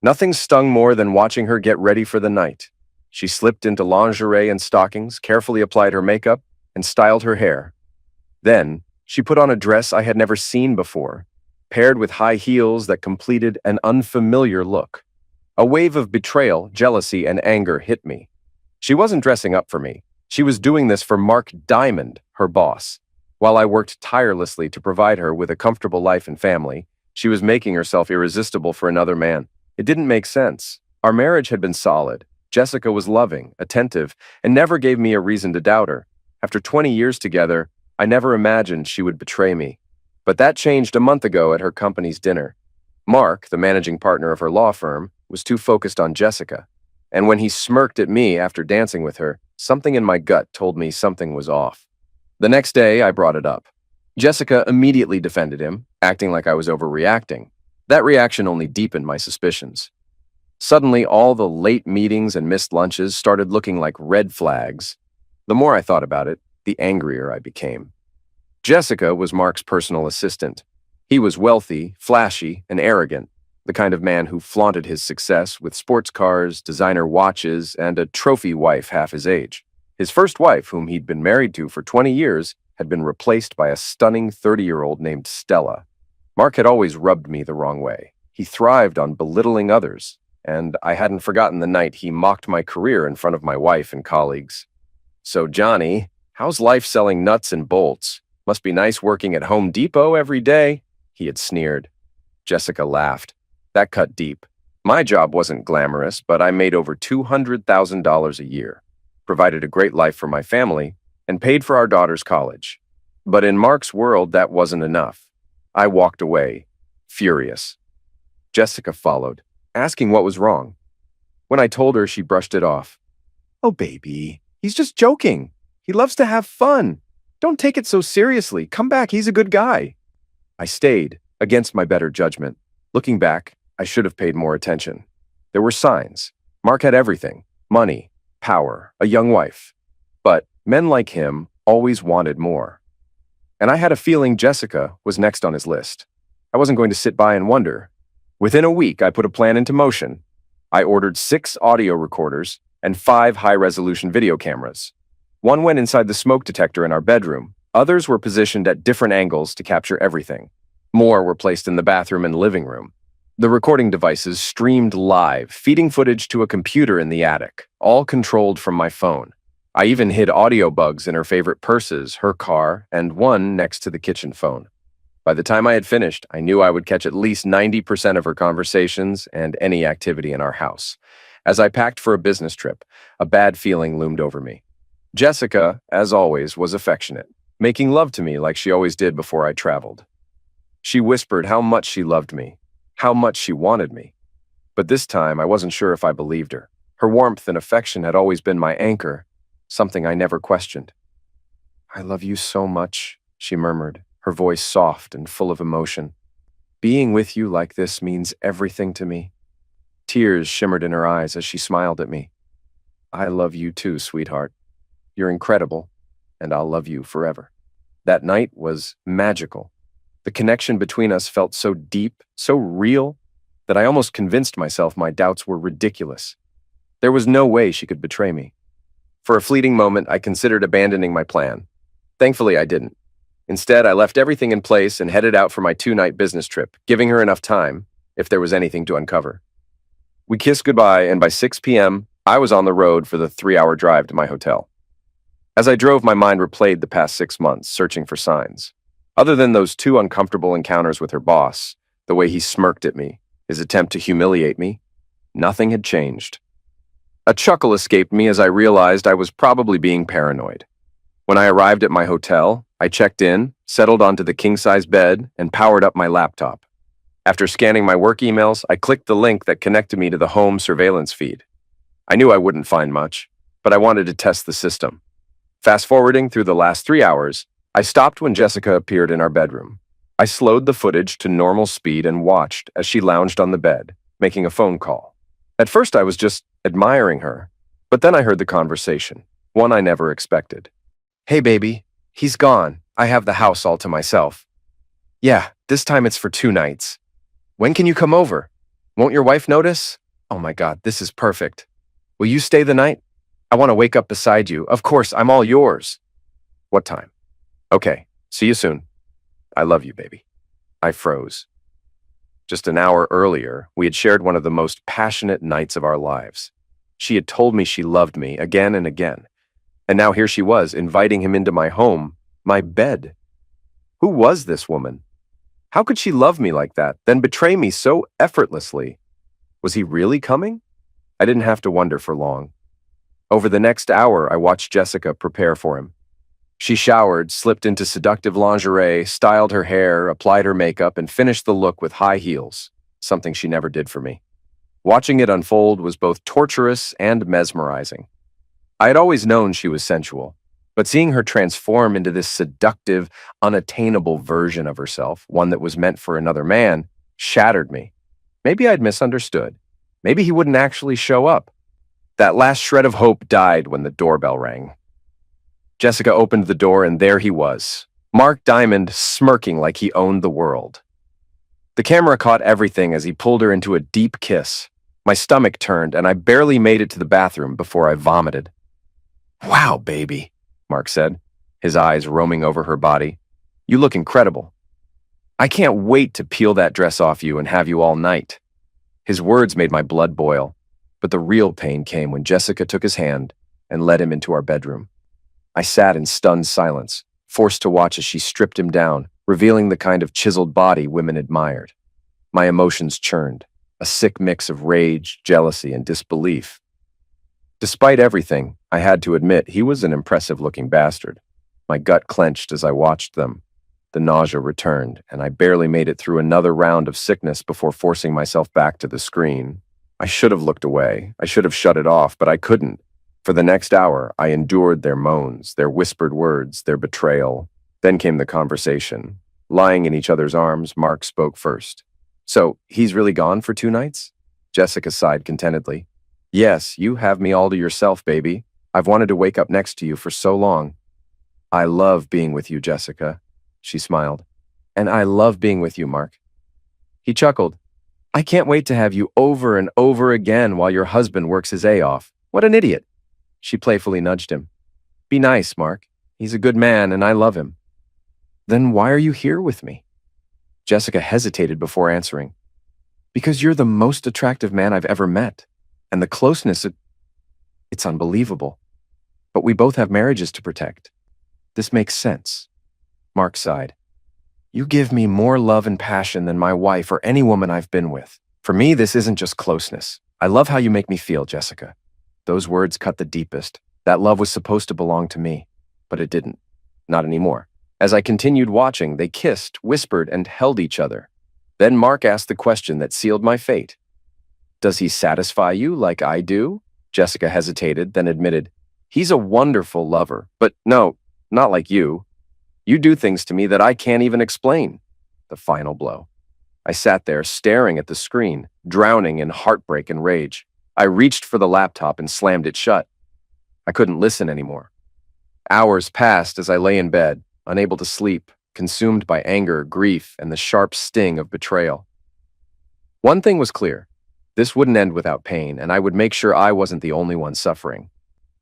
Nothing stung more than watching her get ready for the night. She slipped into lingerie and stockings, carefully applied her makeup, and styled her hair. Then, she put on a dress I had never seen before, paired with high heels that completed an unfamiliar look. A wave of betrayal, jealousy, and anger hit me. She wasn't dressing up for me. She was doing this for Mark Diamond, her boss. While I worked tirelessly to provide her with a comfortable life and family, she was making herself irresistible for another man. It didn't make sense. Our marriage had been solid. Jessica was loving, attentive, and never gave me a reason to doubt her. After 20 years together, I never imagined she would betray me. But that changed a month ago at her company's dinner. Mark, the managing partner of her law firm, was too focused on Jessica. And when he smirked at me after dancing with her, something in my gut told me something was off. The next day, I brought it up. Jessica immediately defended him, acting like I was overreacting. That reaction only deepened my suspicions. Suddenly, all the late meetings and missed lunches started looking like red flags. The more I thought about it, the angrier I became. Jessica was Mark's personal assistant. He was wealthy, flashy, and arrogant, the kind of man who flaunted his success with sports cars, designer watches, and a trophy wife half his age. His first wife, whom he'd been married to for 20 years, had been replaced by a stunning 30-year-old named Stella. Mark had always rubbed me the wrong way. He thrived on belittling others, and I hadn't forgotten the night he mocked my career in front of my wife and colleagues. "So, Johnny, how's life selling nuts and bolts? Must be nice working at Home Depot every day," he had sneered. Jessica laughed. That cut deep. My job wasn't glamorous, but I made over $200,000 a year, provided a great life for my family, and paid for our daughter's college. But in Mark's world, that wasn't enough. I walked away, furious. Jessica followed, asking what was wrong. When I told her, she brushed it off. "Oh, baby, he's just joking. He loves to have fun. Don't take it so seriously. Come back, he's a good guy." I stayed, against my better judgment. Looking back, I should have paid more attention. There were signs. Mark had everything: money, power, a young wife. But men like him always wanted more. And I had a feeling Jessica was next on his list. I wasn't going to sit by and wonder. Within a week, I put a plan into motion. I ordered 6 audio recorders and 5 high-resolution video cameras. One went inside the smoke detector in our bedroom. Others were positioned at different angles to capture everything. More were placed in the bathroom and living room. The recording devices streamed live, feeding footage to a computer in the attic, all controlled from my phone. I even hid audio bugs in her favorite purses, her car, and one next to the kitchen phone. By the time I had finished, I knew I would catch at least 90% of her conversations and any activity in our house. As I packed for a business trip, a bad feeling loomed over me. Jessica, as always, was affectionate, making love to me like she always did before I traveled. She whispered how much she loved me, how much she wanted me. But this time, I wasn't sure if I believed her. Her warmth and affection had always been my anchor, something I never questioned. "I love you so much," she murmured, her voice soft and full of emotion. "Being with you like this means everything to me." Tears shimmered in her eyes as she smiled at me. "I love you too, sweetheart. You're incredible, and I'll love you forever." That night was magical. The connection between us felt so deep, so real, that I almost convinced myself my doubts were ridiculous. There was no way she could betray me. For a fleeting moment, I considered abandoning my plan. Thankfully, I didn't. Instead, I left everything in place and headed out for my 2-night business trip, giving her enough time, if there was anything to uncover. We kissed goodbye, and by 6 p.m., I was on the road for the 3-hour drive to my hotel. As I drove, my mind replayed the past 6 months, searching for signs. Other than those 2 uncomfortable encounters with her boss, the way he smirked at me, his attempt to humiliate me, nothing had changed. A chuckle escaped me as I realized I was probably being paranoid. When I arrived at my hotel, I checked in, settled onto the king-size bed, and powered up my laptop. After scanning my work emails, I clicked the link that connected me to the home surveillance feed. I knew I wouldn't find much, but I wanted to test the system. Fast-forwarding through the last 3 hours, I stopped when Jessica appeared in our bedroom. I slowed the footage to normal speed and watched as she lounged on the bed, making a phone call. At first, I was just admiring her, but then I heard the conversation, one I never expected. "Hey, baby, he's gone. I have the house all to myself." "Yeah, this time it's for 2 nights. When can you come over?" Won't your wife notice? Oh my God, this is perfect. Will you stay the night? I want to wake up beside you. Of course, I'm all yours. What time? Okay, see you soon. I love you, baby. I froze. Just an hour earlier, we had shared one of the most passionate nights of our lives. She had told me she loved me again and again. And now here she was, inviting him into my home, my bed. Who was this woman? How could she love me like that, then betray me so effortlessly? Was he really coming? I didn't have to wonder for long. Over the next hour, I watched Jessica prepare for him. She showered, slipped into seductive lingerie, styled her hair, applied her makeup, and finished the look with high heels, something she never did for me. Watching it unfold was both torturous and mesmerizing. I had always known she was sensual, but seeing her transform into this seductive, unattainable version of herself, one that was meant for another man, shattered me. Maybe I'd misunderstood. Maybe he wouldn't actually show up. That last shred of hope died when the doorbell rang. Jessica opened the door, and there he was, Mark Diamond, smirking like he owned the world. The camera caught everything as he pulled her into a deep kiss. My stomach turned, and I barely made it to the bathroom before I vomited. "Wow, baby," Mark said, his eyes roaming over her body. "You look incredible. I can't wait to peel that dress off you and have you all night." His words made my blood boil, but the real pain came when Jessica took his hand and led him into our bedroom. I sat in stunned silence, forced to watch as she stripped him down, revealing the kind of chiseled body women admired. My emotions churned, a sick mix of rage, jealousy, and disbelief. Despite everything, I had to admit he was an impressive-looking bastard. My gut clenched as I watched them. The nausea returned, and I barely made it through another round of sickness before forcing myself back to the screen. I should have looked away. I should have shut it off, but I couldn't. For the next hour, I endured their moans, their whispered words, their betrayal. Then came the conversation. Lying in each other's arms, Mark spoke first. "So, he's really gone for 2 nights?" Jessica sighed contentedly. "Yes, you have me all to yourself, baby. I've wanted to wake up next to you for so long." "I love being with you, Jessica," she smiled. "And I love being with you, Mark." He chuckled. "I can't wait to have you over and over again while your husband works his A off. What an idiot." She playfully nudged him. "Be nice, Mark. He's a good man and I love him." "Then why are you here with me?" Jessica hesitated before answering. "Because you're the most attractive man I've ever met. And the closeness, it's unbelievable. But we both have marriages to protect. This makes sense." Mark sighed. "You give me more love and passion than my wife or any woman I've been with. For me, this isn't just closeness. I love how you make me feel, Jessica." Those words cut the deepest. That love was supposed to belong to me, but it didn't. Not anymore. As I continued watching, they kissed, whispered, and held each other. Then Mark asked the question that sealed my fate. "Does he satisfy you like I do?" Jessica hesitated, then admitted, "He's a wonderful lover, but no, not like you. You do things to me that I can't even explain." The final blow. I sat there staring at the screen, drowning in heartbreak and rage. I reached for the laptop and slammed it shut. I couldn't listen anymore. Hours passed as I lay in bed, unable to sleep, consumed by anger, grief, and the sharp sting of betrayal. One thing was clear. This wouldn't end without pain, and I would make sure I wasn't the only one suffering.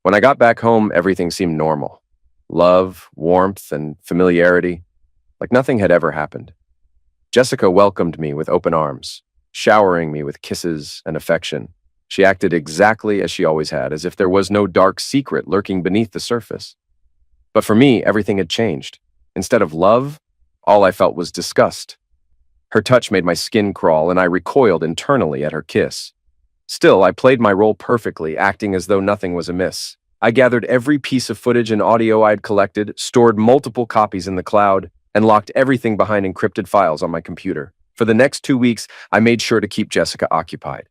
When I got back home, everything seemed normal. Love, warmth, and familiarity, like nothing had ever happened. Jessica welcomed me with open arms, showering me with kisses and affection. She acted exactly as she always had, as if there was no dark secret lurking beneath the surface. But for me, everything had changed. Instead of love, all I felt was disgust. Her touch made my skin crawl, and I recoiled internally at her kiss. Still, I played my role perfectly, acting as though nothing was amiss. I gathered every piece of footage and audio I'd collected, stored multiple copies in the cloud, and locked everything behind encrypted files on my computer. For the next 2 weeks, I made sure to keep Jessica occupied.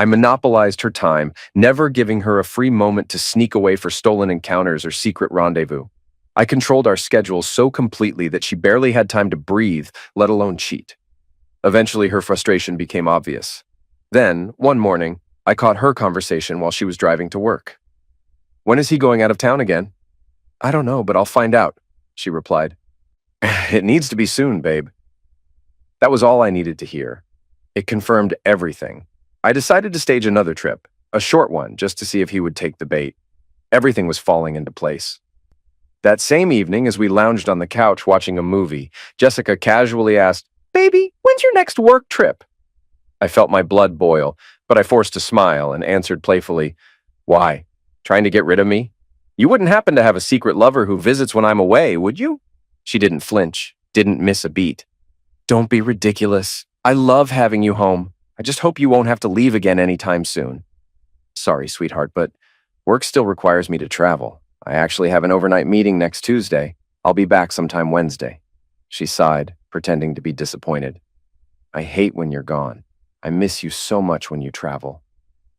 I monopolized her time, never giving her a free moment to sneak away for stolen encounters or secret rendezvous. I controlled our schedule so completely that she barely had time to breathe, let alone cheat. Eventually, her frustration became obvious. Then, one morning, I caught her conversation while she was driving to work. "When is he going out of town again?" "I don't know, but I'll find out," she replied. "It needs to be soon, babe." That was all I needed to hear. It confirmed everything. I decided to stage another trip, a short one, just to see if he would take the bait. Everything was falling into place. That same evening, as we lounged on the couch watching a movie, Jessica casually asked, "Baby, when's your next work trip?" I felt my blood boil, but I forced a smile and answered playfully, "Why? Trying to get rid of me? You wouldn't happen to have a secret lover who visits when I'm away, would you?" She didn't flinch, didn't miss a beat. "Don't be ridiculous. I love having you home. I just hope you won't have to leave again anytime soon." "Sorry, sweetheart, but work still requires me to travel. I actually have an overnight meeting next Tuesday. I'll be back sometime Wednesday." She sighed, pretending to be disappointed. "I hate when you're gone. I miss you so much when you travel."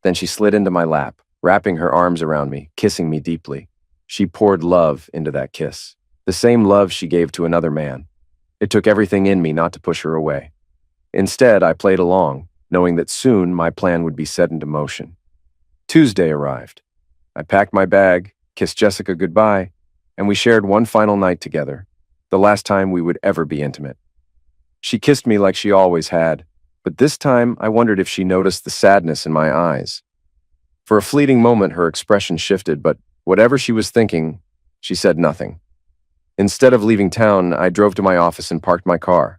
Then she slid into my lap, wrapping her arms around me, kissing me deeply. She poured love into that kiss, the same love she gave to another man. It took everything in me not to push her away. Instead, I played along, knowing that soon my plan would be set into motion. Tuesday arrived. I packed my bag, kissed Jessica goodbye, and we shared one final night together, the last time we would ever be intimate. She kissed me like she always had, but this time I wondered if she noticed the sadness in my eyes. For a fleeting moment, her expression shifted, but whatever she was thinking, she said nothing. Instead of leaving town, I drove to my office and parked my car.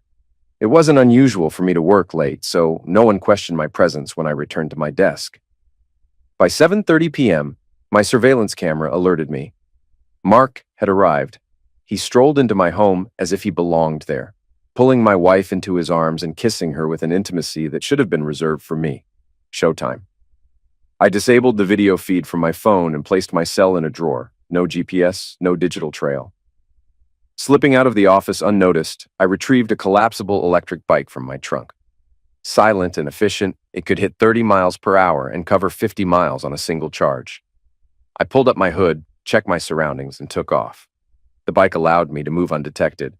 It wasn't unusual for me to work late, so no one questioned my presence when I returned to my desk. By 7:30 p.m., my surveillance camera alerted me. Mark had arrived. He strolled into my home as if he belonged there, pulling my wife into his arms and kissing her with an intimacy that should have been reserved for me. Showtime. I disabled the video feed from my phone and placed my cell in a drawer. No GPS, no digital trail. Slipping out of the office unnoticed, I retrieved a collapsible electric bike from my trunk. Silent and efficient, it could hit 30 miles per hour and cover 50 miles on a single charge. I pulled up my hood, checked my surroundings, and took off. The bike allowed me to move undetected.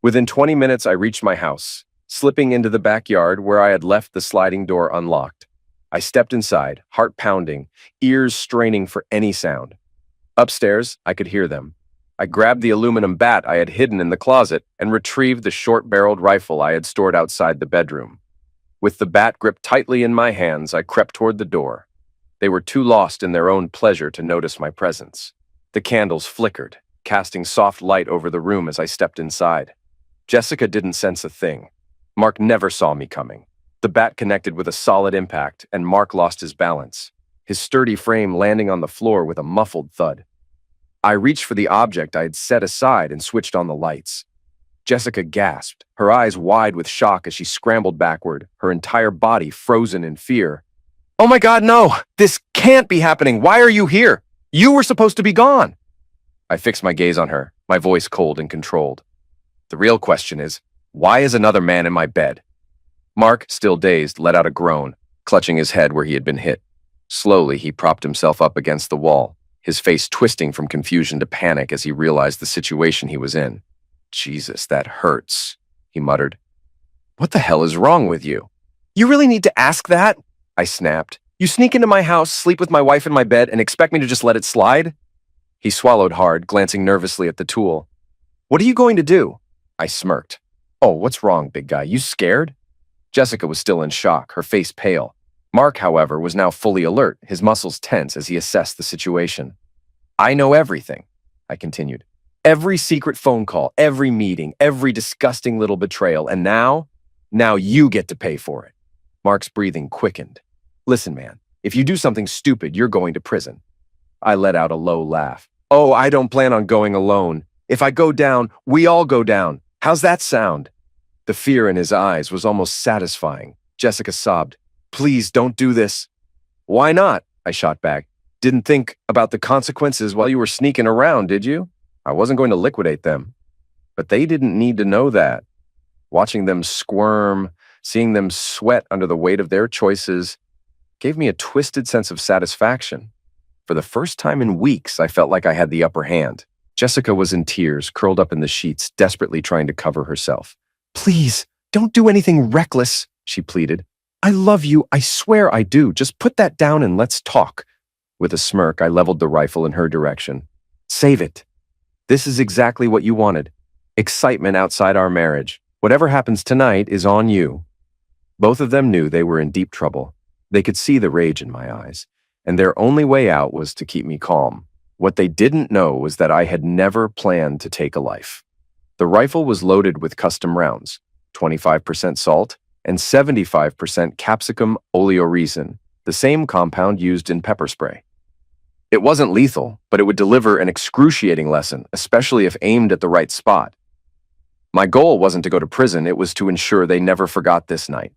Within 20 minutes, I reached my house, slipping into the backyard where I had left the sliding door unlocked. I stepped inside, heart pounding, ears straining for any sound. Upstairs, I could hear them. I grabbed the aluminum bat I had hidden in the closet and retrieved the short-barreled rifle I had stored outside the bedroom. With the bat gripped tightly in my hands, I crept toward the door. They were too lost in their own pleasure to notice my presence. The candles flickered, casting soft light over the room as I stepped inside. Jessica didn't sense a thing. Mark never saw me coming. The bat connected with a solid impact, and Mark lost his balance, his sturdy frame landing on the floor with a muffled thud. I reached for the object I had set aside and switched on the lights. Jessica gasped, her eyes wide with shock as she scrambled backward, her entire body frozen in fear. "Oh my God, no! This can't be happening! Why are you here? You were supposed to be gone!" I fixed my gaze on her, my voice cold and controlled. "The real question is, why is another man in my bed?" Mark, still dazed, let out a groan, clutching his head where he had been hit. Slowly, he propped himself up against the wall, his face twisting from confusion to panic as he realized the situation he was in. "Jesus, that hurts," he muttered. "What the hell is wrong with you?" "You really need to ask that?" I snapped. "You sneak into my house, sleep with my wife in my bed, and expect me to just let it slide?" He swallowed hard, glancing nervously at the tool. "What are you going to do?" I smirked. "Oh, what's wrong, big guy? You scared?" Jessica was still in shock, her face pale. Mark, however, was now fully alert, his muscles tense as he assessed the situation. "I know everything," I continued. "Every secret phone call, every meeting, every disgusting little betrayal, and now you get to pay for it." Mark's breathing quickened. "Listen, man, if you do something stupid, you're going to prison." I let out a low laugh. "Oh, I don't plan on going alone. If I go down, we all go down. How's that sound?" The fear in his eyes was almost satisfying. Jessica sobbed. "Please don't do this." "Why not?" I shot back. "Didn't think about the consequences while you were sneaking around, did you? I wasn't going to liquidate them." But they didn't need to know that. Watching them squirm, seeing them sweat under the weight of their choices, gave me a twisted sense of satisfaction. For the first time in weeks, I felt like I had the upper hand. Jessica was in tears, curled up in the sheets, desperately trying to cover herself. "Please, don't do anything reckless," she pleaded. "I love you, I swear I do. Just put that down and let's talk." With a smirk, I leveled the rifle in her direction. "Save it. This is exactly what you wanted. Excitement outside our marriage. Whatever happens tonight is on you." Both of them knew they were in deep trouble. They could see the rage in my eyes, and their only way out was to keep me calm. What they didn't know was that I had never planned to take a life. The rifle was loaded with custom rounds, 25% salt and 75% capsicum oleoresin, the same compound used in pepper spray. It wasn't lethal, but it would deliver an excruciating lesson, especially if aimed at the right spot. My goal wasn't to go to prison, it was to ensure they never forgot this night.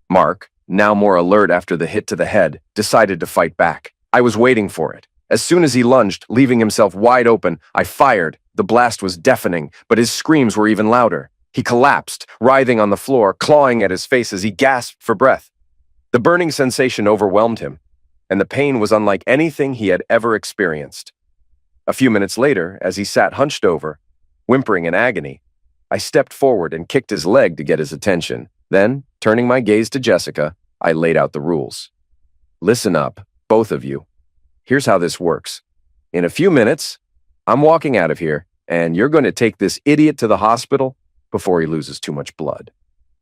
Mark, now more alert after the hit to the head, decided to fight back. I was waiting for it. As soon as he lunged, leaving himself wide open, I fired. The blast was deafening, but his screams were even louder. He collapsed, writhing on the floor, clawing at his face as he gasped for breath. The burning sensation overwhelmed him, and the pain was unlike anything he had ever experienced. A few minutes later, as he sat hunched over, whimpering in agony, I stepped forward and kicked his leg to get his attention. Then, turning my gaze to Jessica, I laid out the rules. Listen up, both of you. Here's how this works. In a few minutes, I'm walking out of here, and you're going to take this idiot to the hospital before he loses too much blood.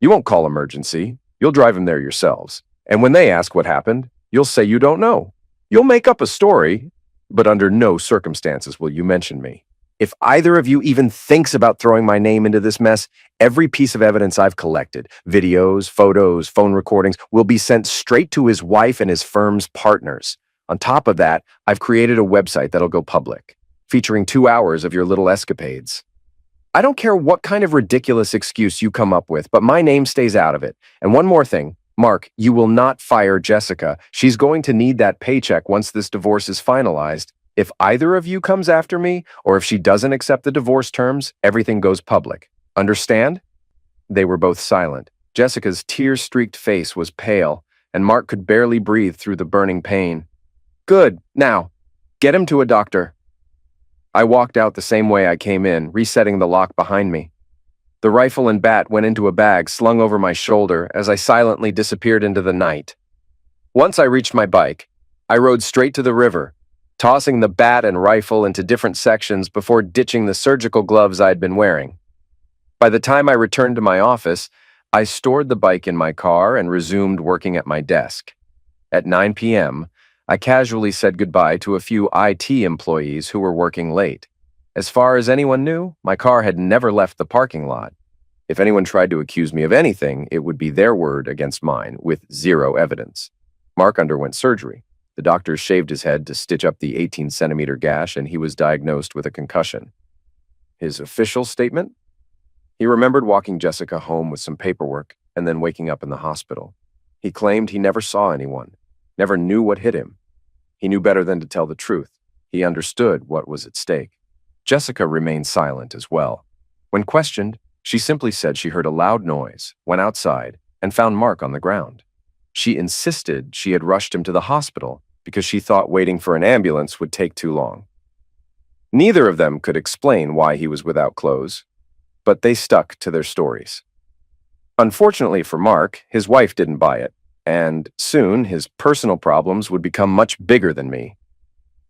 You won't call emergency. You'll drive him there yourselves. And when they ask what happened, you'll say you don't know. You'll make up a story, but under no circumstances will you mention me. If either of you even thinks about throwing my name into this mess, every piece of evidence I've collected, videos, photos, phone recordings, will be sent straight to his wife and his firm's partners. On top of that, I've created a website that'll go public, featuring 2 hours of your little escapades. I don't care what kind of ridiculous excuse you come up with, but my name stays out of it. And one more thing, Mark, you will not fire Jessica. She's going to need that paycheck once this divorce is finalized. If either of you comes after me, or if she doesn't accept the divorce terms, everything goes public. Understand? They were both silent. Jessica's tear-streaked face was pale, and Mark could barely breathe through the burning pain. Good. Now, get him to a doctor. I walked out the same way I came in, resetting the lock behind me. The rifle and bat went into a bag slung over my shoulder as I silently disappeared into the night. Once I reached my bike, I rode straight to the river, tossing the bat and rifle into different sections before ditching the surgical gloves I'd been wearing. By the time I returned to my office, I stored the bike in my car and resumed working at my desk. At 9 p.m., I casually said goodbye to a few IT employees who were working late. As far as anyone knew, my car had never left the parking lot. If anyone tried to accuse me of anything, it would be their word against mine, with zero evidence. Mark underwent surgery. The doctors shaved his head to stitch up the 18-centimeter gash, and he was diagnosed with a concussion. His official statement? He remembered walking Jessica home with some paperwork and then waking up in the hospital. He claimed he never saw anyone, never knew what hit him. He knew better than to tell the truth. He understood what was at stake. Jessica remained silent as well. When questioned, she simply said she heard a loud noise, went outside, and found Mark on the ground. She insisted she had rushed him to the hospital because she thought waiting for an ambulance would take too long. Neither of them could explain why he was without clothes, but they stuck to their stories. Unfortunately for Mark, his wife didn't buy it, and soon his personal problems would become much bigger than me.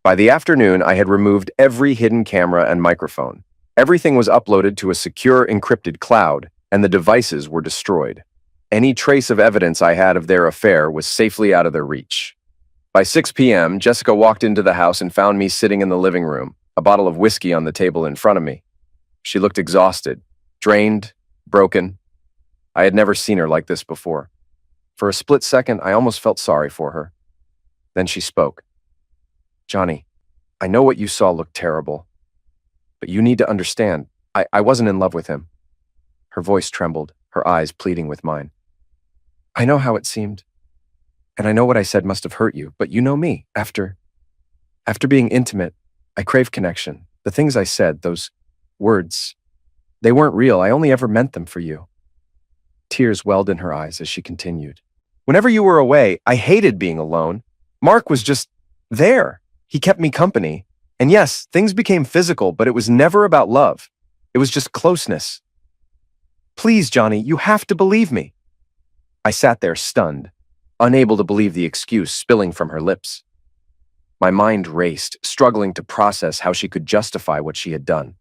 By the afternoon, I had removed every hidden camera and microphone. Everything was uploaded to a secure encrypted cloud, and the devices were destroyed. Any trace of evidence I had of their affair was safely out of their reach. By 6 p.m., Jessica walked into the house and found me sitting in the living room, a bottle of whiskey on the table in front of me. She looked exhausted, drained, broken. I had never seen her like this before. For a split second, I almost felt sorry for her. Then she spoke. Johnny, I know what you saw looked terrible, but you need to understand, I wasn't in love with him. Her voice trembled, her eyes pleading with mine. I know how it seemed, and I know what I said must have hurt you, but you know me. After being intimate, I crave connection. The things I said, those words, they weren't real. I only ever meant them for you. Tears welled in her eyes as she continued. Whenever you were away, I hated being alone. Mark was just there. He kept me company. And yes, things became physical, but it was never about love. It was just closeness. Please, Johnny, you have to believe me. I sat there stunned, unable to believe the excuse spilling from her lips. My mind raced, struggling to process how she could justify what she had done.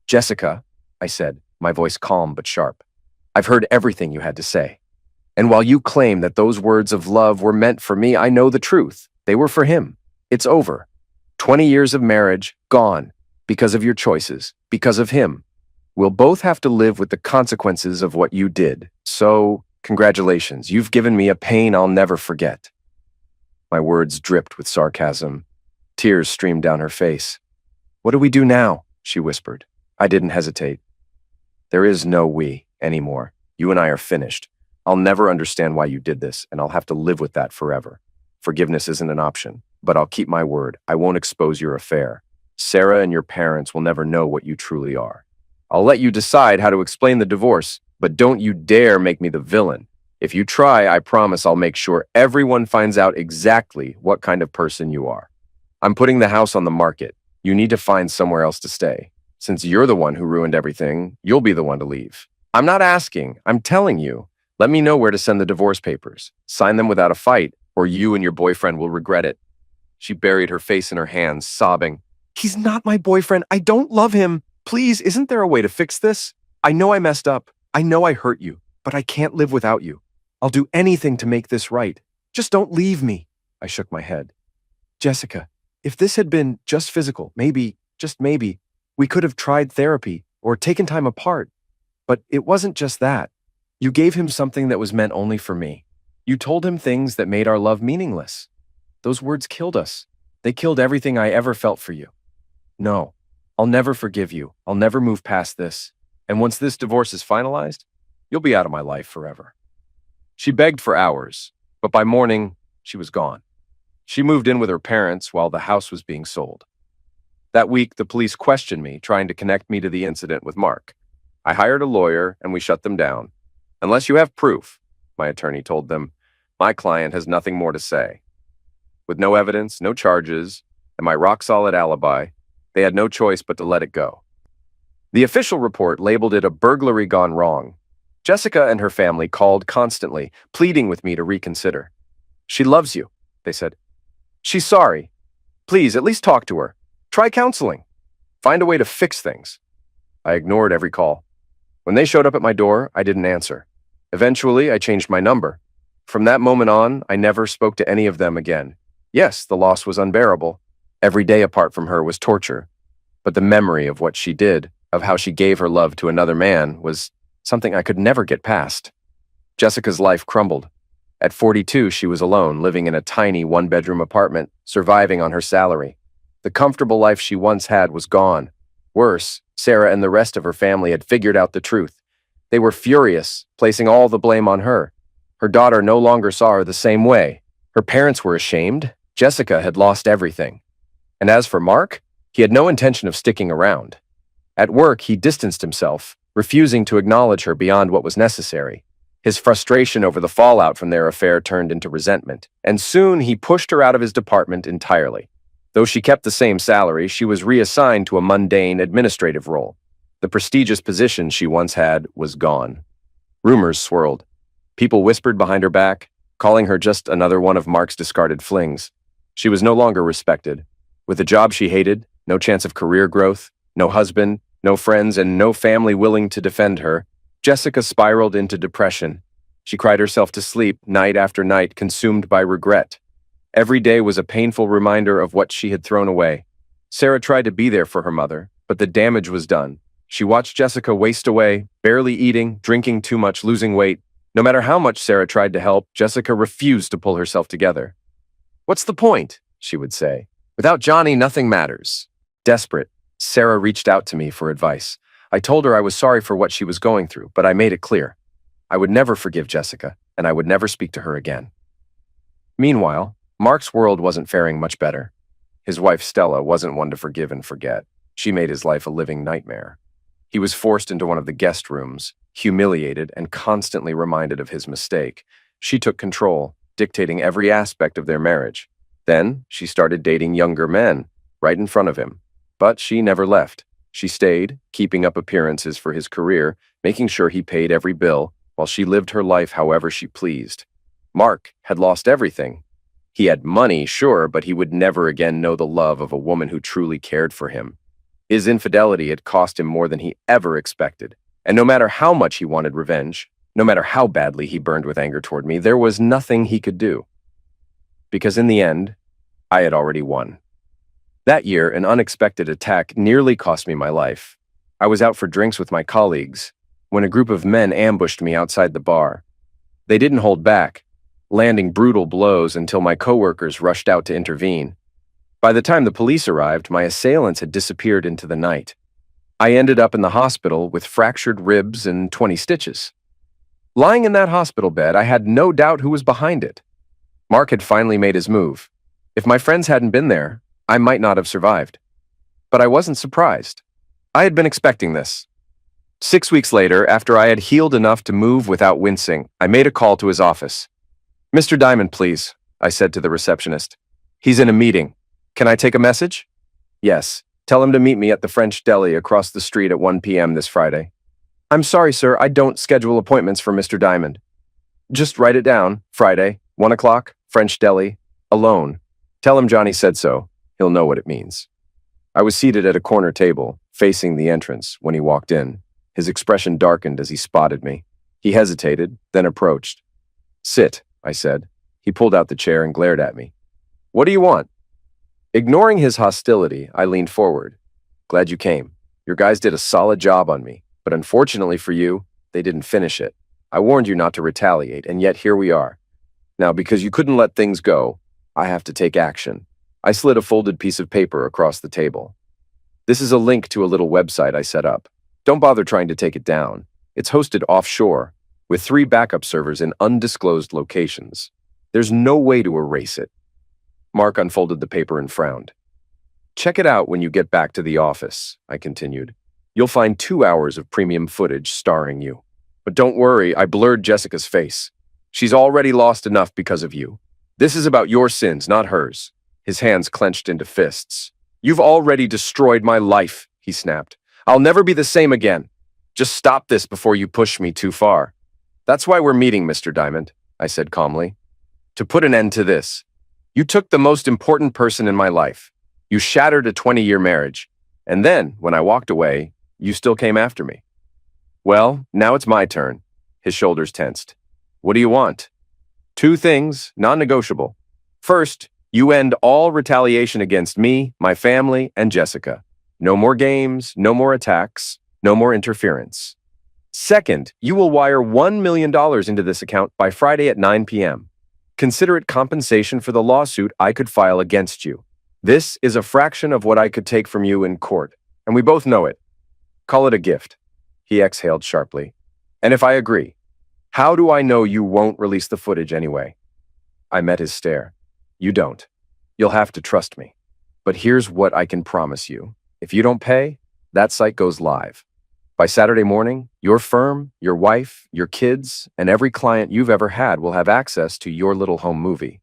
Jessica, I said, my voice calm but sharp, I've heard everything you had to say. And while you claim that those words of love were meant for me, I know the truth. They were for him. It's over. 20 years of marriage, gone. Because of your choices. Because of him. We'll both have to live with the consequences of what you did. So, congratulations. You've given me a pain I'll never forget. My words dripped with sarcasm. Tears streamed down her face. What do we do now? She whispered. I didn't hesitate. There is no we anymore. You and I are finished. I'll never understand why you did this, and I'll have to live with that forever. Forgiveness isn't an option, but I'll keep my word. I won't expose your affair. Sarah and your parents will never know what you truly are. I'll let you decide how to explain the divorce, but don't you dare make me the villain. If you try, I promise I'll make sure everyone finds out exactly what kind of person you are. I'm putting the house on the market. You need to find somewhere else to stay. Since you're the one who ruined everything, you'll be the one to leave. I'm not asking, I'm telling you. Let me know where to send the divorce papers. Sign them without a fight, or you and your boyfriend will regret it. She buried her face in her hands, sobbing. He's not my boyfriend. I don't love him. Please, isn't there a way to fix this? I know I messed up. I know I hurt you, but I can't live without you. I'll do anything to make this right. Just don't leave me. I shook my head. Jessica, if this had been just physical, maybe, just maybe, we could have tried therapy or taken time apart. But it wasn't just that. You gave him something that was meant only for me. You told him things that made our love meaningless. Those words killed us. They killed everything I ever felt for you. No, I'll never forgive you. I'll never move past this. And once this divorce is finalized, you'll be out of my life forever. She begged for hours, but by morning, she was gone. She moved in with her parents while the house was being sold. That week, the police questioned me, trying to connect me to the incident with Mark. I hired a lawyer, and we shut them down. Unless you have proof, my attorney told them, my client has nothing more to say. With no evidence, no charges, and my rock-solid alibi, they had no choice but to let it go. The official report labeled it a burglary gone wrong. Jessica and her family called constantly, pleading with me to reconsider. She loves you, they said. She's sorry. Please, at least talk to her. Try counseling. Find a way to fix things. I ignored every call. When they showed up at my door, I didn't answer. Eventually, I changed my number. From that moment on, I never spoke to any of them again. Yes, the loss was unbearable. Every day apart from her was torture. But the memory of what she did, of how she gave her love to another man, was something I could never get past. Jessica's life crumbled. At 42, she was alone, living in a tiny one-bedroom apartment, surviving on her salary. The comfortable life she once had was gone. Worse, Sarah and the rest of her family had figured out the truth. They were furious, placing all the blame on her. Her daughter no longer saw her the same way. Her parents were ashamed. Jessica had lost everything. And as for Mark, he had no intention of sticking around. At work, he distanced himself, refusing to acknowledge her beyond what was necessary. His frustration over the fallout from their affair turned into resentment, and soon he pushed her out of his department entirely. Though she kept the same salary, she was reassigned to a mundane administrative role. The prestigious position she once had was gone. Rumors swirled. People whispered behind her back, calling her just another one of Mark's discarded flings. She was no longer respected. With a job she hated, no chance of career growth, no husband, no friends, and no family willing to defend her, Jessica spiraled into depression. She cried herself to sleep night after night, consumed by regret. Every day was a painful reminder of what she had thrown away. Sarah tried to be there for her mother, but the damage was done. She watched Jessica waste away, barely eating, drinking too much, losing weight. No matter how much Sarah tried to help, Jessica refused to pull herself together. "What's the point?" she would say. "Without Johnny, nothing matters." Desperate, Sarah reached out to me for advice. I told her I was sorry for what she was going through, but I made it clear. I would never forgive Jessica, and I would never speak to her again. Meanwhile, Mark's world wasn't faring much better. His wife Stella wasn't one to forgive and forget. She made his life a living nightmare. He was forced into one of the guest rooms, humiliated and constantly reminded of his mistake. She took control, dictating every aspect of their marriage. Then she started dating younger men, right in front of him. But she never left. She stayed, keeping up appearances for his career, making sure he paid every bill, while she lived her life however she pleased. Mark had lost everything. He had money, sure, but he would never again know the love of a woman who truly cared for him. His infidelity had cost him more than he ever expected, and no matter how much he wanted revenge, No matter how badly he burned with anger toward me, there was nothing he could do. Because in the end, I had already won. That year, an unexpected attack nearly cost me my life. I was out for drinks with my colleagues when a group of men ambushed me outside the bar. They didn't hold back, landing brutal blows until my coworkers rushed out to intervene. By the time the police arrived, my assailants had disappeared into the night. I ended up in the hospital with fractured ribs and 20 stitches. Lying in that hospital bed, I had no doubt who was behind it. Mark had finally made his move. If my friends hadn't been there, I might not have survived. But I wasn't surprised. I had been expecting this. 6 weeks later, after I had healed enough to move without wincing, I made a call to his office. "Mr. Diamond, please," I said to the receptionist. "He's in a meeting. Can I take a message?" "Yes. Tell him to meet me at the French Deli across the street at 1 p.m. this Friday." "I'm sorry, sir, I don't schedule appointments for Mr. Diamond." "Just write it down. Friday, 1 o'clock, French Deli, alone. Tell him Johnny said so. He'll know what it means." I was seated at a corner table, facing the entrance, when he walked in. His expression darkened as he spotted me. He hesitated, then approached. "Sit," I said. He pulled out the chair and glared at me. "What do you want?" Ignoring his hostility, I leaned forward. "Glad you came. Your guys did a solid job on me, but unfortunately for you, they didn't finish it. I warned you not to retaliate, and yet here we are. Now, because you couldn't let things go, I have to take action." I slid a folded piece of paper across the table. "This is a link to a little website I set up. Don't bother trying to take it down. It's hosted offshore, with 3 backup servers in undisclosed locations. There's no way to erase it." Mark unfolded the paper and frowned. "Check it out when you get back to the office," I continued. "You'll find 2 hours of premium footage starring you. But don't worry, I blurred Jessica's face. She's already lost enough because of you. This is about your sins, not hers." His hands clenched into fists. "You've already destroyed my life," he snapped. "I'll never be the same again. Just stop this before you push me too far." "That's why we're meeting, Mr. Diamond," I said calmly. "To put an end to this. You took the most important person in my life. You shattered a 20-year marriage. And then, when I walked away, you still came after me." "Well, now it's my turn." His shoulders tensed. "What do you want?" "2 things, non-negotiable. First, you end all retaliation against me, my family, and Jessica. No more games, no more attacks, no more interference. Second, you will wire $1 million into this account by Friday at 9 p.m. Consider it compensation for the lawsuit I could file against you. This is a fraction of what I could take from you in court, and we both know it. Call it a gift." He exhaled sharply. "And if I agree, how do I know you won't release the footage anyway?" I met his stare. "You don't. You'll have to trust me. But here's what I can promise you. If you don't pay, that site goes live. By Saturday morning, your firm, your wife, your kids, and every client you've ever had will have access to your little home movie.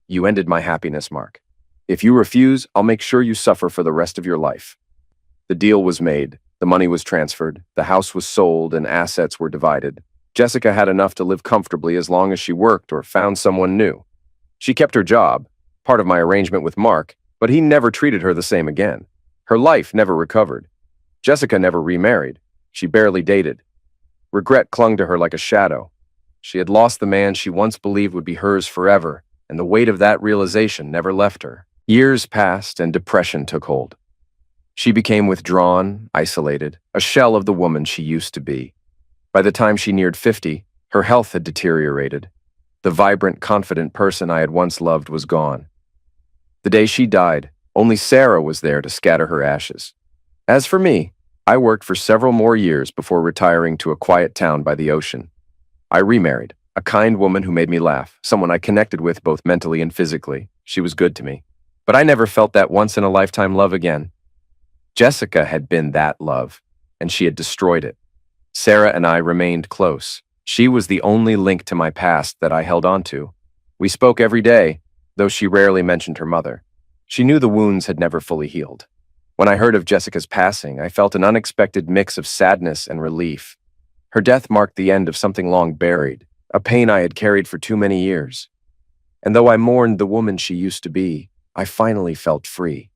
You ended my happiness, Mark. If you refuse, I'll make sure you suffer for the rest of your life." The deal was made. The money was transferred. The house was sold and assets were divided. Jessica had enough to live comfortably as long as she worked or found someone new. She kept her job, part of my arrangement with Mark, but he never treated her the same again. Her life never recovered. Jessica never remarried. She barely dated. Regret clung to her like a shadow. She had lost the man she once believed would be hers forever, and the weight of that realization never left her. Years passed and depression took hold. She became withdrawn, isolated, a shell of the woman she used to be. By the time she neared 50, her health had deteriorated. The vibrant, confident person I had once loved was gone. The day she died, only Sarah was there to scatter her ashes. As for me, I worked for several more years before retiring to a quiet town by the ocean. I remarried, a kind woman who made me laugh, someone I connected with both mentally and physically. She was good to me. But I never felt that once-in-a-lifetime love again. Jessica had been that love, and she had destroyed it. Sarah and I remained close. She was the only link to my past that I held on to. We spoke every day, though she rarely mentioned her mother. She knew the wounds had never fully healed. When I heard of Jessica's passing, I felt an unexpected mix of sadness and relief. Her death marked the end of something long buried, a pain I had carried for too many years. And though I mourned the woman she used to be, I finally felt free.